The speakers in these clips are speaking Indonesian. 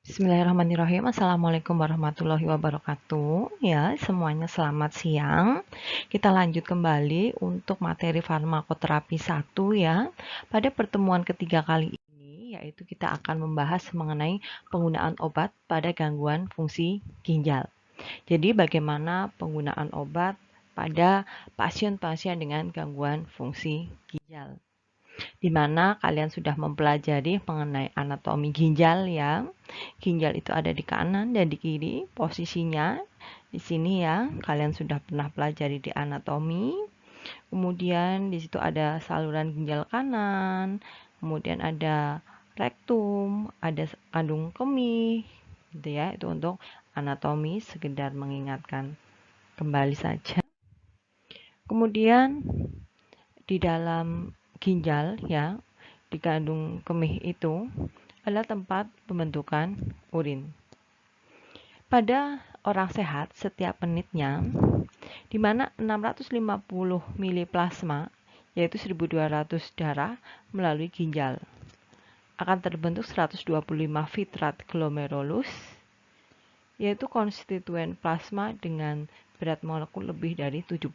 Bismillahirrahmanirrahim. Assalamualaikum warahmatullahi wabarakatuh. Ya, semuanya selamat siang. Kita lanjut kembali untuk materi farmakoterapi 1 ya. Pada pertemuan ketiga kali ini, yaitu kita akan membahas mengenai penggunaan obat pada gangguan fungsi ginjal. Jadi bagaimana penggunaan obat pada pasien-pasien dengan gangguan fungsi ginjal, di mana kalian sudah mempelajari mengenai anatomi ginjal ya. Ginjal itu ada di kanan dan di kiri posisinya. Di sini ya, kalian sudah pernah pelajari di anatomi. Kemudian di situ ada saluran ginjal kanan, kemudian ada rektum, ada kandung kemih, gitu ya. Itu untuk anatomi, sekedar mengingatkan kembali saja. Kemudian di dalam ginjal ya, di kandung kemih itu adalah tempat pembentukan urin. Pada orang sehat setiap menitnya, di mana 650 mili plasma, yaitu 1200 darah melalui ginjal, akan terbentuk 125 fitrat glomerulus, yaitu konstituen plasma dengan berat molekul lebih dari 70.000.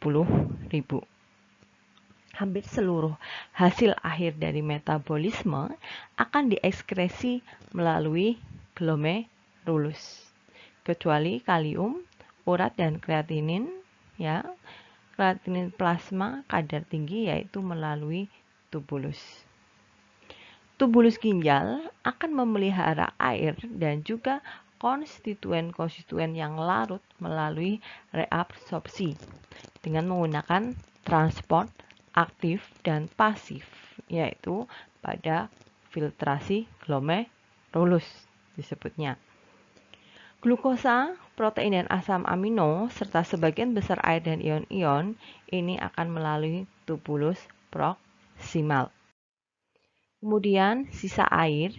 Hampir seluruh hasil akhir dari metabolisme akan diekskresi melalui glomerulus, kecuali kalium, urat, dan kreatinin ya. Kreatinin plasma kadar tinggi yaitu melalui tubulus. Tubulus ginjal akan memelihara air dan juga konstituen-konstituen yang larut melalui reabsorpsi dengan menggunakan transport aktif dan pasif, yaitu pada filtrasi glomerulus disebutnya. Glukosa, protein, dan asam amino, serta sebagian besar air dan ion-ion ini akan melalui tubulus proksimal. Kemudian sisa air,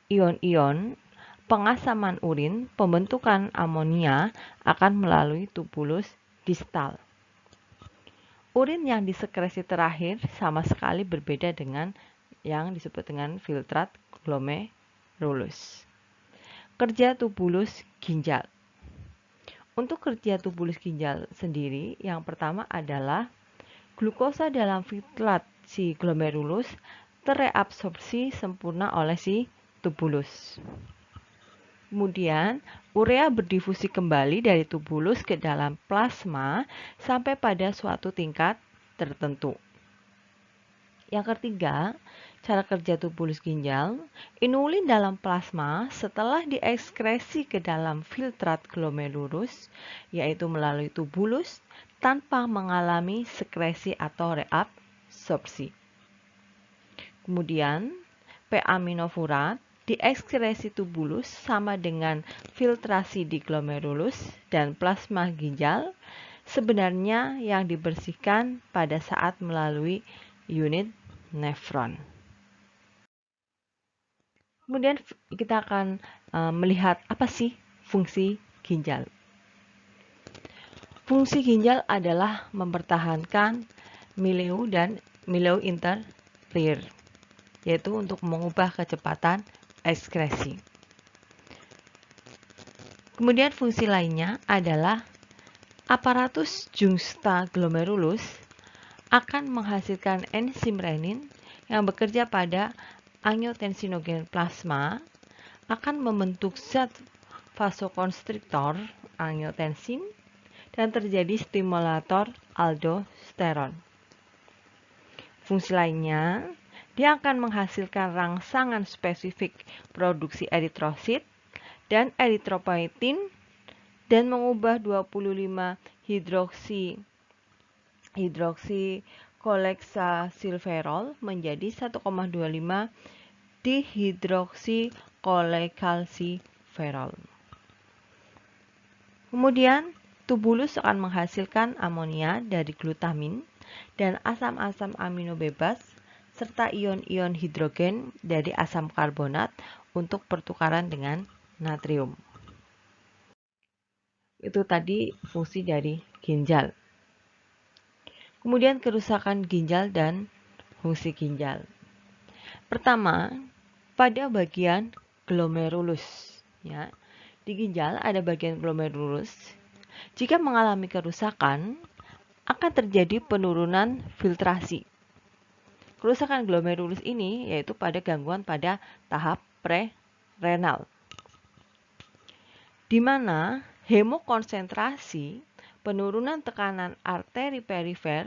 ion-ion, pengasaman urin, pembentukan amonia akan melalui tubulus distal. Urin yang disekresi terakhir sama sekali berbeda dengan yang disebut dengan filtrat glomerulus. Kerja tubulus ginjal. Untuk kerja tubulus ginjal sendiri, yang pertama adalah glukosa dalam filtrat si glomerulus tereabsorpsi sempurna oleh si tubulus. Kemudian, urea berdifusi kembali dari tubulus ke dalam plasma sampai pada suatu tingkat tertentu. Yang ketiga, cara kerja tubulus ginjal, inulin dalam plasma setelah diekskresi ke dalam filtrat glomerulus, yaitu melalui tubulus tanpa mengalami sekresi atau reabsorpsi. Kemudian, P-aminofurat diekskresi tubulus sama dengan filtrasi di glomerulus dan plasma ginjal, sebenarnya yang dibersihkan pada saat melalui unit nefron. Kemudian kita akan melihat apa sih fungsi ginjal. Fungsi ginjal adalah mempertahankan milieu dan milieu interior, yaitu untuk mengubah kecepatan ekskresi. Kemudian fungsi lainnya adalah aparatus juxtaglomerulus akan menghasilkan enzim renin yang bekerja pada angiotensinogen plasma, akan membentuk zat vasokonstriktor angiotensin, dan terjadi stimulator aldosteron. Fungsi lainnya, dia akan menghasilkan rangsangan spesifik produksi eritrosit dan eritropoietin dan mengubah 25 hidroksikoleksalsilferol menjadi 1,25 dihidroksikoleksalsilferol. Kemudian, tubulus akan menghasilkan amonia dari glutamin dan asam-asam amino bebas serta ion-ion hidrogen dari asam karbonat untuk pertukaran dengan natrium. Itu tadi fungsi dari ginjal. Kemudian kerusakan ginjal dan fungsi ginjal. Pertama, pada bagian glomerulus. Ya. Di ginjal ada bagian glomerulus. Jika mengalami kerusakan, akan terjadi penurunan filtrasi. Kerusakan glomerulus ini yaitu pada gangguan pada tahap pre-renal, di mana hemokonsentrasi, penurunan tekanan arteri perifer,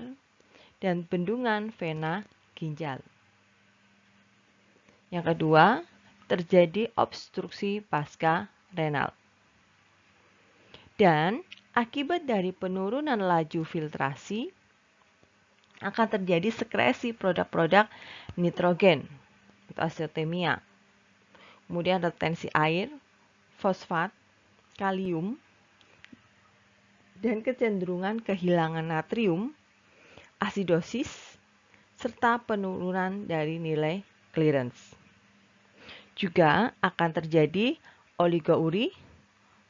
dan bendungan vena ginjal. Yang kedua, terjadi obstruksi pasca renal. Dan akibat dari penurunan laju filtrasi, akan terjadi sekresi produk-produk nitrogen atau azotemia. Kemudian retensi air, fosfat, kalium, dan kecenderungan kehilangan natrium, asidosis, serta penurunan dari nilai clearance. Juga akan terjadi oligouri,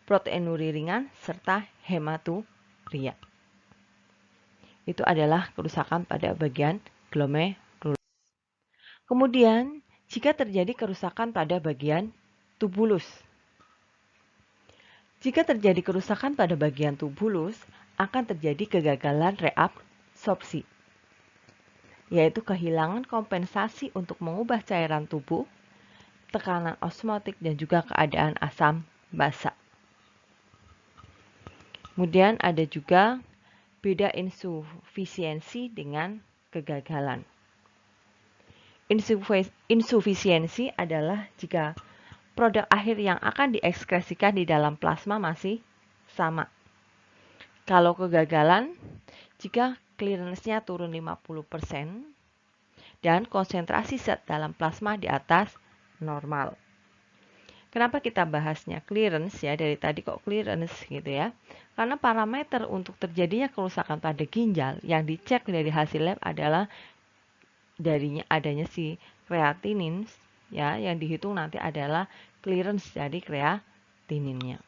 proteinuri ringan, serta hematuria. Itu adalah kerusakan pada bagian glomerulus. Kemudian, jika terjadi kerusakan pada bagian tubulus. Jika terjadi kerusakan pada bagian tubulus, akan terjadi kegagalan reabsorpsi, yaitu kehilangan kompensasi untuk mengubah cairan tubuh, tekanan osmotik, dan juga keadaan asam basa. Kemudian ada juga beda insufisiensi dengan kegagalan. Insufisiensi adalah jika produk akhir yang akan diekskresikan di dalam plasma masih sama. Kalau kegagalan, jika clearance-nya turun 50% dan konsentrasi zat dalam plasma di atas normal. Kenapa kita bahasnya clearance ya, dari tadi kok clearance gitu ya. Karena parameter untuk terjadinya kerusakan pada ginjal yang dicek dari hasil lab adalah adanya si kreatinin ya, yang dihitung nanti adalah clearance dari kreatininnya.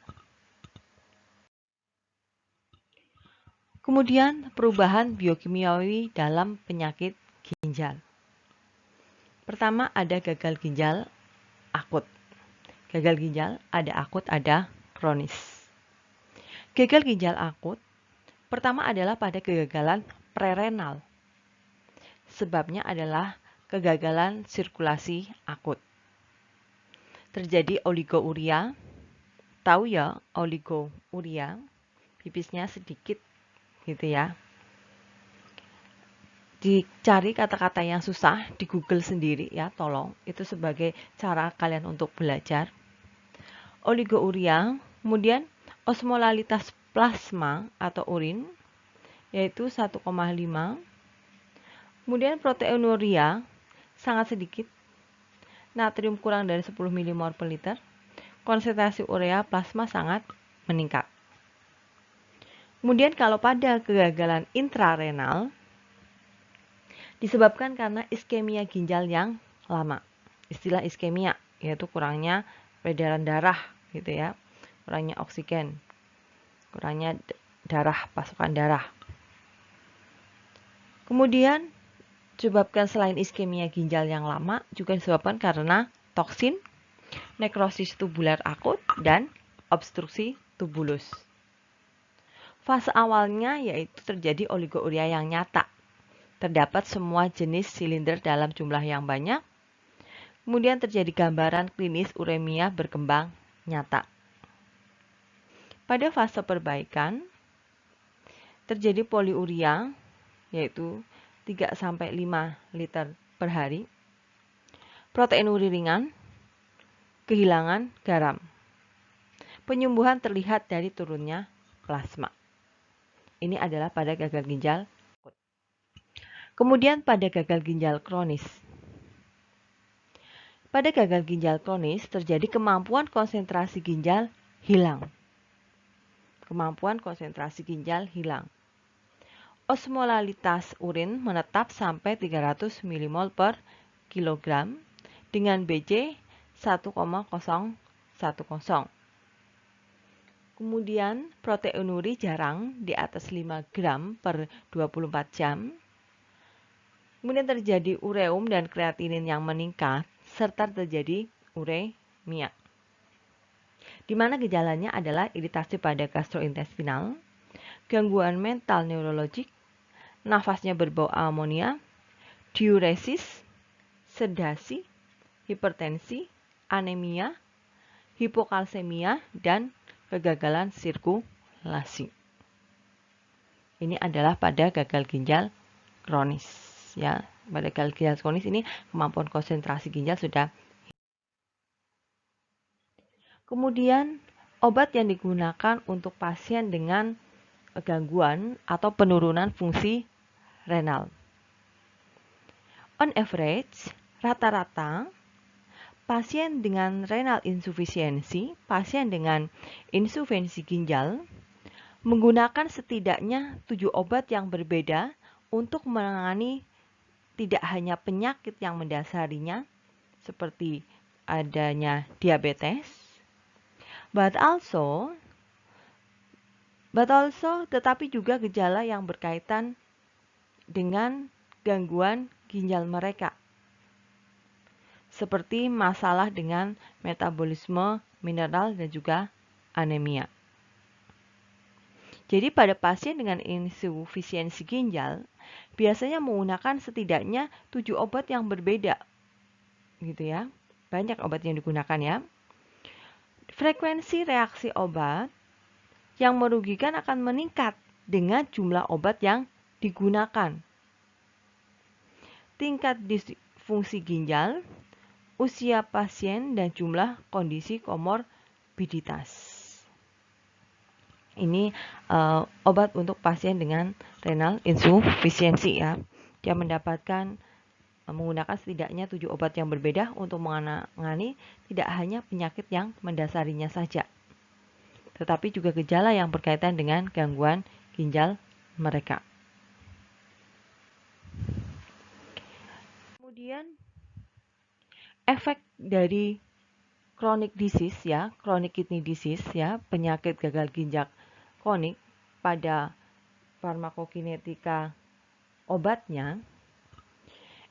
Kemudian perubahan biokimiawi dalam penyakit ginjal. Pertama ada gagal ginjal akut. Gagal ginjal ada akut, ada kronis. Gagal ginjal akut pertama adalah pada kegagalan prerenal. Sebabnya adalah kegagalan sirkulasi akut. Terjadi oligouria. Tahu ya oligouria? Pipisnya sedikit gitu ya. Dicari kata-kata yang susah di Google sendiri ya, tolong. Itu sebagai cara kalian untuk belajar. Oligouria, kemudian osmolalitas plasma atau urin yaitu 1,5. Kemudian proteinuria sangat sedikit. Natrium kurang dari 10 mmol per liter. Konsentrasi urea plasma sangat meningkat. Kemudian kalau pada kegagalan intrarenal disebabkan karena iskemia ginjal yang lama. Istilah iskemia yaitu kurangnya peredaran darah gitu ya. Kurangnya oksigen. Kurangnya darah, pasokan darah. Kemudian disebabkan selain iskemia ginjal yang lama juga disebabkan karena toksin, nekrosis tubular akut, dan obstruksi tubulus. Fase awalnya yaitu terjadi oligouria yang nyata. Terdapat semua jenis silinder dalam jumlah yang banyak. Kemudian terjadi gambaran klinis uremia berkembang nyata. Pada fase perbaikan, terjadi poliuria yaitu 3-5 liter per hari. Proteinuri ringan, kehilangan garam. Penyembuhan terlihat dari turunnya plasma. Ini adalah pada gagal ginjal. Kemudian pada gagal ginjal kronis. Pada gagal ginjal kronis terjadi kemampuan konsentrasi ginjal hilang. Kemampuan konsentrasi ginjal hilang. Osmolalitas urin menetap sampai 300 mmol per kilogram dengan BJ 1,010. Kemudian proteinuri jarang di atas 5 gram per 24 jam. Kemudian terjadi ureum dan kreatinin yang meningkat serta terjadi uremia. di mana gejalanya adalah iritasi pada gastrointestinal, gangguan mental neurologik, nafasnya berbau amonia, diuresis, sedasi, hipertensi, anemia, hipokalsemia, dan kegagalan sirkulasi. Ini adalah pada gagal ginjal kronis. Ya, pada gagal ginjal kronis ini kemampuan konsentrasi ginjal sudah. Kemudian obat yang digunakan untuk pasien dengan gangguan atau penurunan fungsi renal. On average, rata-rata pasien dengan renal insufficiency, pasien dengan insuficiensi ginjal, menggunakan setidaknya 7 obat yang berbeda untuk menangani tidak hanya penyakit yang mendasarinya, seperti adanya diabetes, tetapi juga gejala yang berkaitan dengan gangguan ginjal mereka, seperti masalah dengan metabolisme mineral dan juga anemia. Jadi pada pasien dengan insufisiensi ginjal, biasanya menggunakan setidaknya 7 obat yang berbeda. Gitu ya. Banyak obat yang digunakan ya. Frekuensi reaksi obat yang merugikan akan meningkat dengan jumlah obat yang digunakan. Tingkat disfungsi ginjal, usia pasien, dan jumlah kondisi komorbiditas. Ini obat untuk pasien dengan renal insufisiensi ya. Dia mendapatkan menggunakan setidaknya 7 obat yang berbeda untuk menangani tidak hanya penyakit yang mendasarinya saja, tetapi juga gejala yang berkaitan dengan gangguan ginjal mereka. Kemudian efek dari chronic disease ya, chronic kidney disease ya, penyakit gagal ginjal kronik pada farmakokinetika obatnya.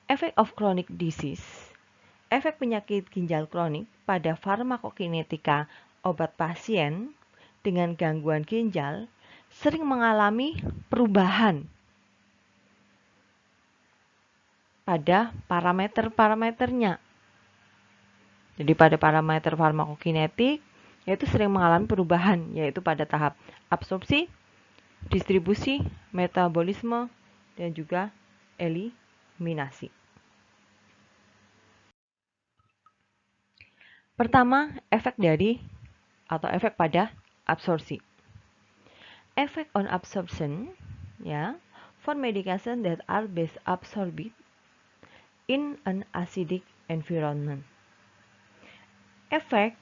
Effect of chronic disease, efek penyakit ginjal kronik pada farmakokinetika obat pasien dengan gangguan ginjal sering mengalami perubahan pada parameter-parameternya. Jadi pada parameter farmakokinetik yaitu sering mengalami perubahan, yaitu pada tahap absorpsi, distribusi, metabolisme, dan juga eliminasi. Pertama, efek pada absorpsi. Effect on absorption, ya, for medication that are best absorbed in an acidic environment. Efek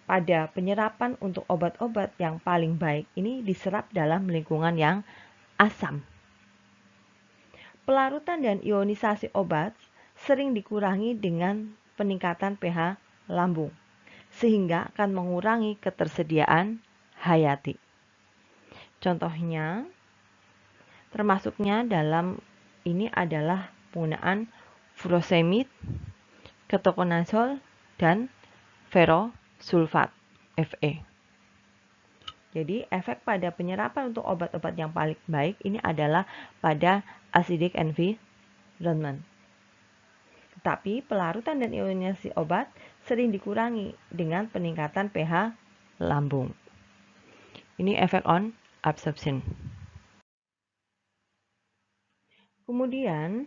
pada penyerapan untuk obat-obat yang paling baik ini diserap dalam lingkungan yang asam. Pelarutan dan ionisasi obat sering dikurangi dengan peningkatan pH lambung, sehingga akan mengurangi ketersediaan hayati. Contohnya, termasuknya dalam ini adalah penggunaan furosemid, ketoconazole, dan ferrosulfat, Fe. Jadi, efek pada penyerapan untuk obat-obat yang paling baik ini adalah pada acidic environment. Tetapi, pelarutan dan ionisasi obat sering dikurangi dengan peningkatan pH lambung. Ini efek on absorption. Kemudian,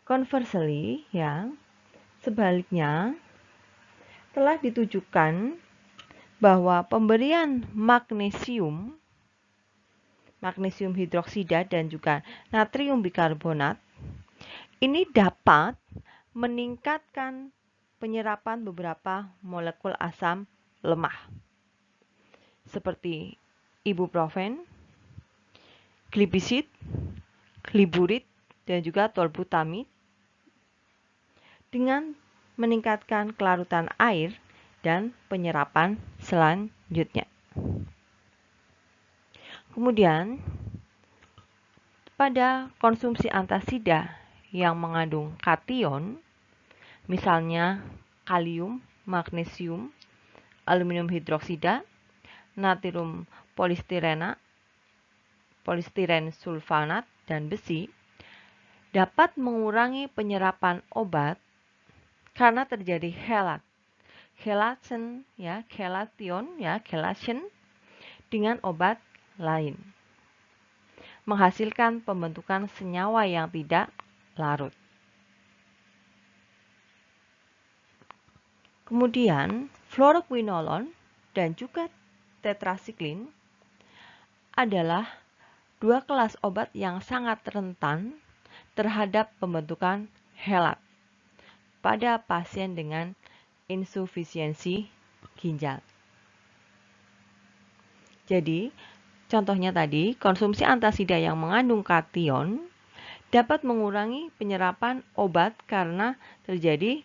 conversely, ya, sebaliknya, telah ditujukan bahwa pemberian magnesium hidroksida dan juga natrium bikarbonat ini dapat meningkatkan penyerapan beberapa molekul asam lemah seperti ibuprofen, glibisid, gliburid, dan juga tolbutamid dengan meningkatkan kelarutan air dan penyerapan selanjutnya. Kemudian, pada konsumsi antasida yang mengandung kation, misalnya kalium, magnesium, aluminium hidroksida, natrium polistiren sulfanat, dan besi, dapat mengurangi penyerapan obat karena terjadi chelation dengan obat lain, menghasilkan pembentukan senyawa yang tidak larut. Kemudian, fluoroquinolone dan juga tetrasiklin adalah dua kelas obat yang sangat rentan terhadap pembentukan helat pada pasien dengan insufisiensi ginjal. Jadi, contohnya tadi, konsumsi antasida yang mengandung kation dapat mengurangi penyerapan obat karena terjadi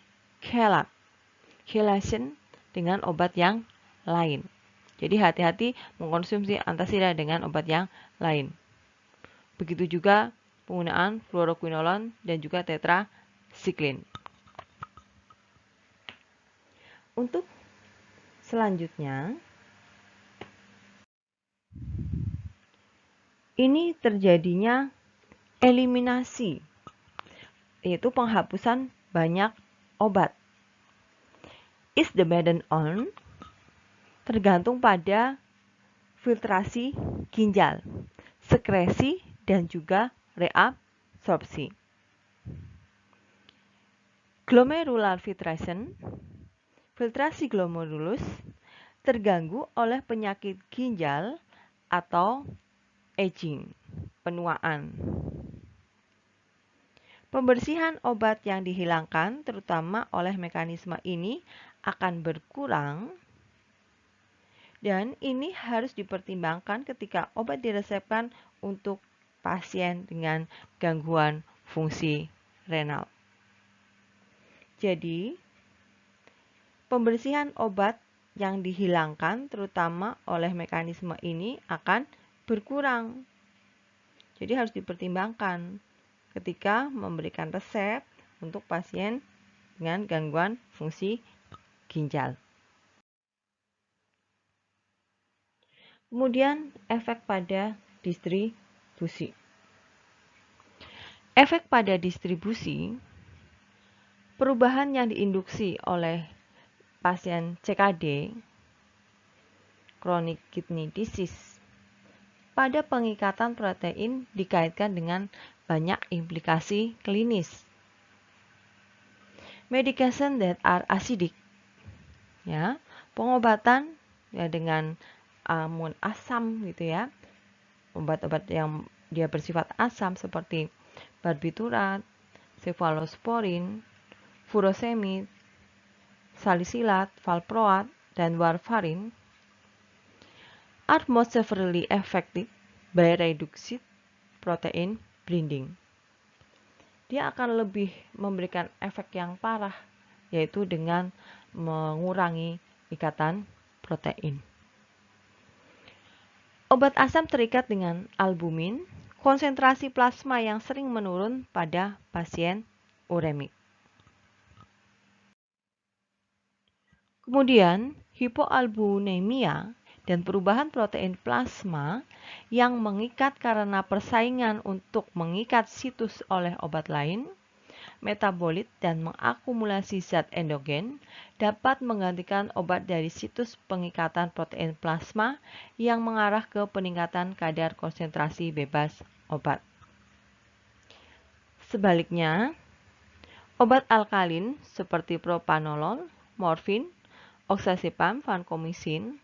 chelation dengan obat yang lain. Jadi hati-hati mengkonsumsi antasida dengan obat yang lain. Begitu juga penggunaan fluoroquinolone dan juga tetrasiklin. Untuk selanjutnya, ini terjadinya eliminasi, yaitu penghapusan banyak obat. Is the burden on? Tergantung pada filtrasi ginjal, sekresi, dan juga reabsorpsi. Glomerular filtration, filtrasi glomerulus, terganggu oleh penyakit ginjal atau aging, penuaan. Pembersihan obat yang dihilangkan, terutama oleh mekanisme ini, akan berkurang, dan ini harus dipertimbangkan ketika obat diresepkan untuk pasien dengan gangguan fungsi renal. Jadi, pembersihan obat yang dihilangkan, terutama oleh mekanisme ini, akan berkurang. Jadi harus dipertimbangkan ketika memberikan resep untuk pasien dengan gangguan fungsi ginjal. Kemudian efek pada distribusi. Efek pada distribusi, perubahan yang diinduksi oleh pasien CKD, chronic kidney disease, pada pengikatan protein dikaitkan dengan banyak implikasi klinis. Medication that are acidic, ya, pengobatan ya dengan asam gitu ya, obat-obat yang dia bersifat asam seperti barbiturat, cefalosporin, furosemid, salicilat, valproat, dan warfarin are most severely affected by reduced protein binding. Dia akan lebih memberikan efek yang parah, yaitu dengan mengurangi ikatan protein. Obat asam terikat dengan albumin, konsentrasi plasma yang sering menurun pada pasien uremik. Kemudian, hipoalbuminemia dan perubahan protein plasma yang mengikat karena persaingan untuk mengikat situs oleh obat lain, metabolit, dan mengakumulasi zat endogen dapat menggantikan obat dari situs pengikatan protein plasma yang mengarah ke peningkatan kadar konsentrasi bebas obat. Sebaliknya, obat alkalin seperti propranolol, morfin, oxazepam, vancomycin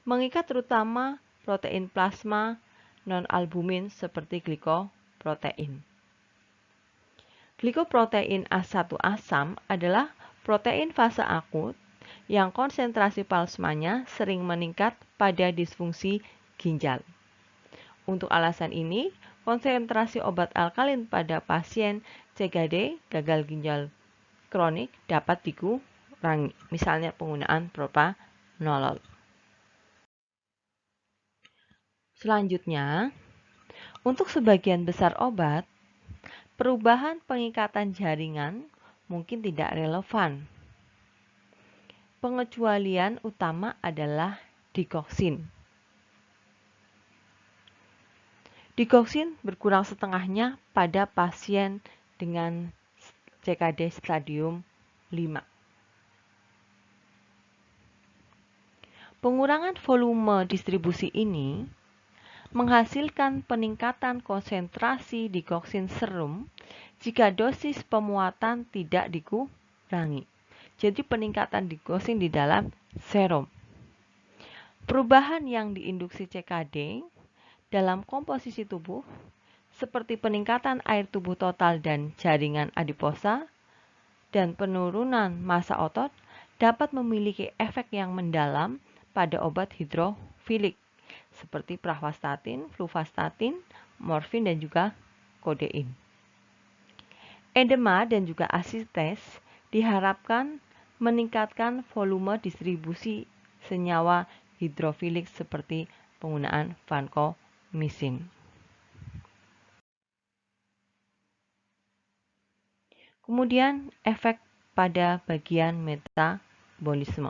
mengikat terutama protein plasma non-albumin seperti glikoprotein. Glikoprotein A1 asam adalah protein fase akut yang konsentrasi plasmanya sering meningkat pada disfungsi ginjal. Untuk alasan ini, konsentrasi obat alkalin pada pasien CKD gagal ginjal kronik dapat dikurangi, misalnya penggunaan propranolol. Selanjutnya, untuk sebagian besar obat, perubahan pengikatan jaringan mungkin tidak relevan. Pengecualian utama adalah dikoksin. Dikoksin berkurang setengahnya pada pasien dengan CKD stadium 5. Pengurangan volume distribusi ini menghasilkan peningkatan konsentrasi dikoksin serum jika dosis pemuatan tidak dikurangi. Jadi peningkatan dikoksin di dalam serum. Perubahan yang diinduksi CKD dalam komposisi tubuh seperti peningkatan air tubuh total dan jaringan adiposa dan penurunan massa otot dapat memiliki efek yang mendalam pada obat hidrofilik seperti pravastatin, fluvastatin, morfin, dan juga kodein. Edema dan juga asites diharapkan meningkatkan volume distribusi senyawa hidrofilik seperti penggunaan vancomycin. Kemudian efek pada bagian metabolisme.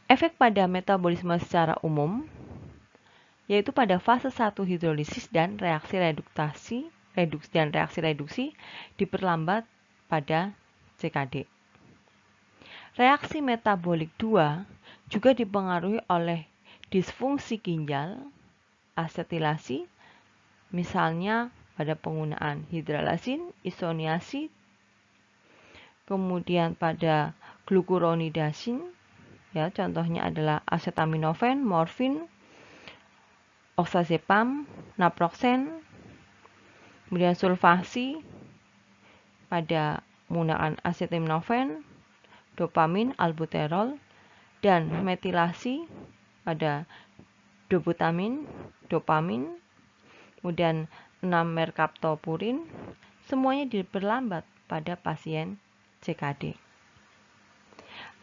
Efek pada metabolisme secara umum yaitu pada fase 1 hidrolisis dan reaksi reduksi diperlambat pada CKD. Reaksi metabolik 2 juga dipengaruhi oleh disfungsi ginjal, asetilasi, misalnya pada penggunaan hidralasin, isoniazid, kemudian pada glukuronidasin, ya contohnya adalah acetaminophen, morfin, oxazepam, naproxen, kemudian sulfasi pada penggunaan acetaminophen, dopamin, albuterol, dan metilasi pada dobutamin, dopamin, kemudian 6-merkaptopurin, semuanya diperlambat pada pasien CKD.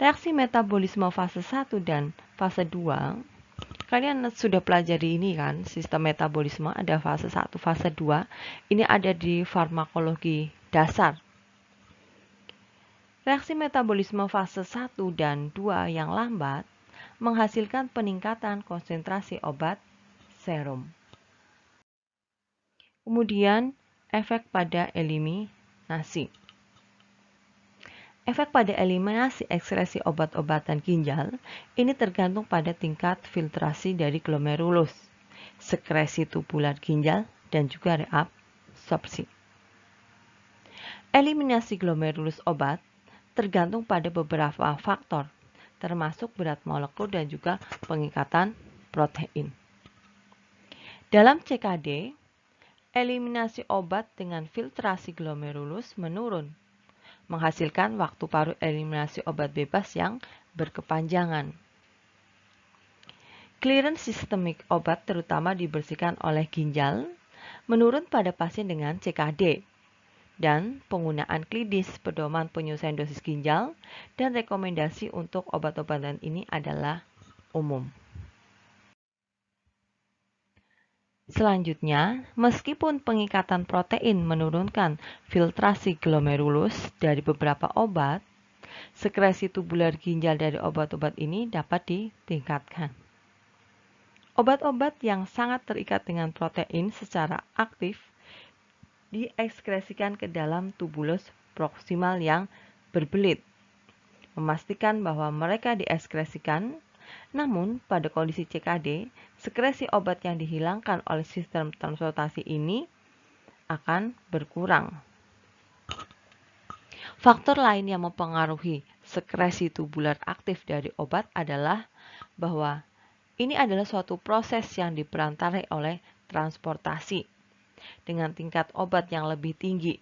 Reaksi metabolisme fase 1 dan fase 2, kalian sudah pelajari ini kan, sistem metabolisme ada fase 1, fase 2, ini ada di farmakologi dasar. Reaksi metabolisme fase 1 dan 2 yang lambat menghasilkan peningkatan konsentrasi obat serum. Kemudian, efek pada eliminasi. Efek pada eliminasi ekskresi obat-obatan ginjal ini tergantung pada tingkat filtrasi dari glomerulus, sekresi tubular ginjal, dan juga reabsorpsi. Eliminasi glomerulus obat tergantung pada beberapa faktor, termasuk berat molekul dan juga pengikatan protein. Dalam CKD, eliminasi obat dengan filtrasi glomerulus menurun, menghasilkan waktu paruh eliminasi obat bebas yang berkepanjangan. Clearance sistemik obat terutama dibersihkan oleh ginjal menurun pada pasien dengan CKD, dan penggunaan klinis pedoman penyelesaian dosis ginjal dan rekomendasi untuk obat-obatan ini adalah umum. Selanjutnya, meskipun pengikatan protein menurunkan filtrasi glomerulus dari beberapa obat, sekresi tubular ginjal dari obat-obat ini dapat ditingkatkan. Obat-obat yang sangat terikat dengan protein secara aktif diekskresikan ke dalam tubulus proksimal yang berbelit, memastikan bahwa mereka diekskresikan. Namun, pada kondisi CKD, sekresi obat yang dihilangkan oleh sistem transportasi ini akan berkurang. Faktor lain yang mempengaruhi sekresi tubular aktif dari obat adalah bahwa ini adalah suatu proses yang diperantarai oleh transportasi. Dengan tingkat obat yang lebih tinggi,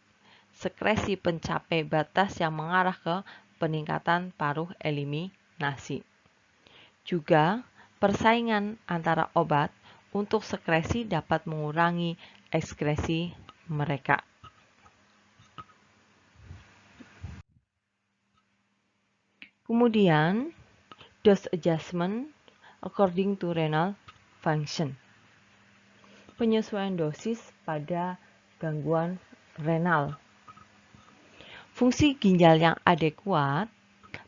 sekresi pencapai batas yang mengarah ke peningkatan paruh eliminasi. Juga, persaingan antara obat untuk sekresi dapat mengurangi ekskresi mereka. Kemudian, dose adjustment according to renal function. Penyesuaian dosis pada gangguan renal. Fungsi ginjal yang adekuat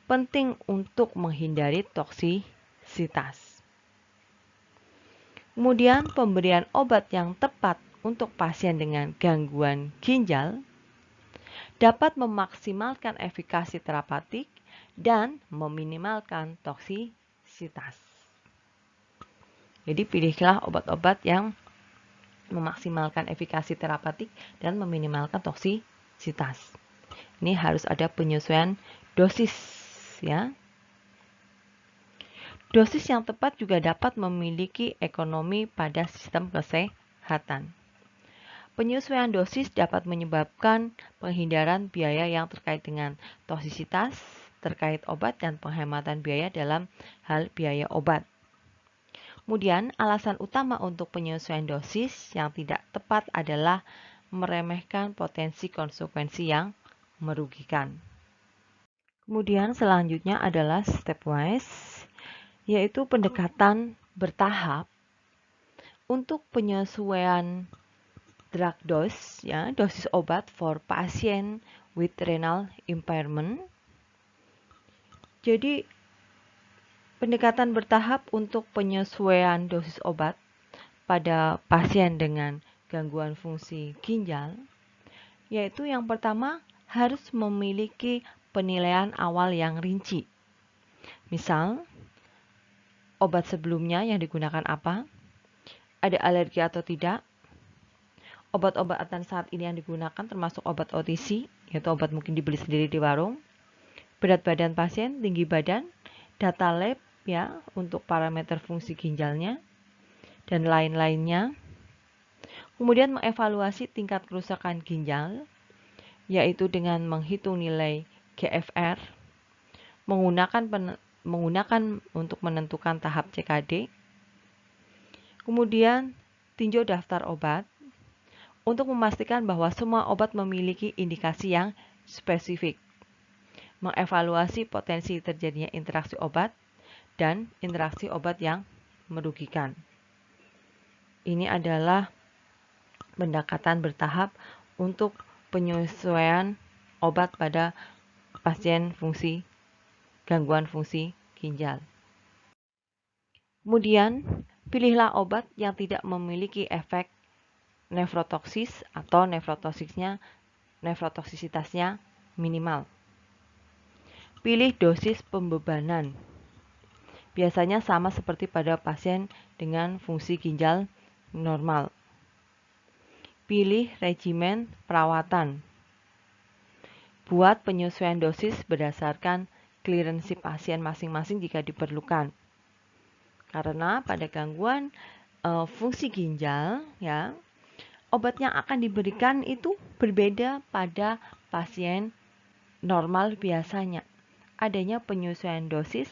penting untuk menghindari toksisitas. Kemudian pemberian obat yang tepat untuk pasien dengan gangguan ginjal dapat memaksimalkan efikasi terapeutik dan meminimalkan toksisitas. Jadi pilihlah obat-obat yang memaksimalkan efikasi terapeutik dan meminimalkan toksisitas. Ini harus ada penyesuaian dosis ya. Dosis yang tepat juga dapat memiliki ekonomi pada sistem kesehatan. Penyesuaian dosis dapat menyebabkan penghindaran biaya yang terkait dengan toksisitas terkait obat dan penghematan biaya dalam hal biaya obat. Kemudian, alasan utama untuk penyesuaian dosis yang tidak tepat adalah meremehkan potensi konsekuensi yang merugikan. Kemudian selanjutnya adalah stepwise, yaitu pendekatan bertahap untuk penyesuaian drug dose, ya, dosis obat for pasien with renal impairment. Jadi pendekatan bertahap untuk penyesuaian dosis obat pada pasien dengan gangguan fungsi ginjal, yaitu yang pertama harus memiliki penilaian awal yang rinci. Misal, obat sebelumnya yang digunakan apa? Ada alergi atau tidak? Obat-obatan saat ini yang digunakan termasuk obat OTC, yaitu obat mungkin dibeli sendiri di warung. Berat badan pasien, tinggi badan, data lab ya untuk parameter fungsi ginjalnya, dan lain-lainnya. Kemudian mengevaluasi tingkat kerusakan ginjal, yaitu dengan menghitung nilai GFR, menggunakan untuk menentukan tahap CKD. Kemudian tinjau daftar obat untuk memastikan bahwa semua obat memiliki indikasi yang spesifik. Mengevaluasi potensi terjadinya interaksi obat dan interaksi obat yang merugikan. Ini adalah pendekatan bertahap untuk penyesuaian obat pada pasien gangguan fungsi ginjal. Kemudian, pilihlah obat yang tidak memiliki efek nefrotoksis atau nefrotoksisitasnya minimal. Pilih dosis pembebanan. Biasanya sama seperti pada pasien dengan fungsi ginjal normal. Pilih regimen perawatan. Buat penyesuaian dosis berdasarkan klirensi pasien masing-masing jika diperlukan. Karena pada gangguan fungsi ginjal ya, obat yang akan diberikan itu berbeda pada pasien normal biasanya. Adanya penyesuaian dosis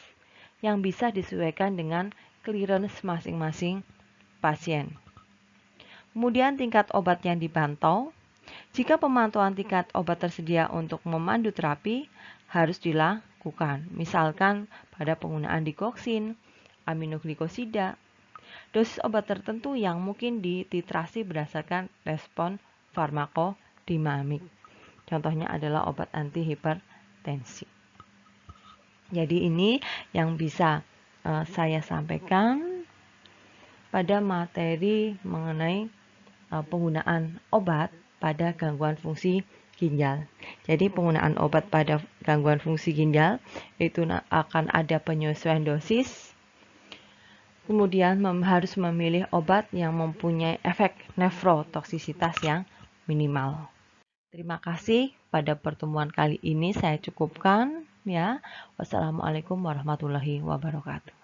yang bisa disesuaikan dengan clearance masing-masing pasien. Kemudian tingkat obat yang dipantau. Jika pemantauan tingkat obat tersedia untuk memandu terapi harus dilakukan. Misalkan pada penggunaan dikoksin, aminoglikosida, dosis obat tertentu yang mungkin dititrasi berdasarkan respon farmakodinamik. Contohnya adalah obat antihipertensi. Jadi ini yang bisa saya sampaikan pada materi mengenai penggunaan obat pada gangguan fungsi ginjal. Jadi penggunaan obat pada gangguan fungsi ginjal itu akan ada penyesuaian dosis. Kemudian harus memilih obat yang mempunyai efek nefrotoksisitas yang minimal. Terima kasih, pada pertemuan kali ini saya cukupkan ya. Wassalamualaikum warahmatullahi wabarakatuh.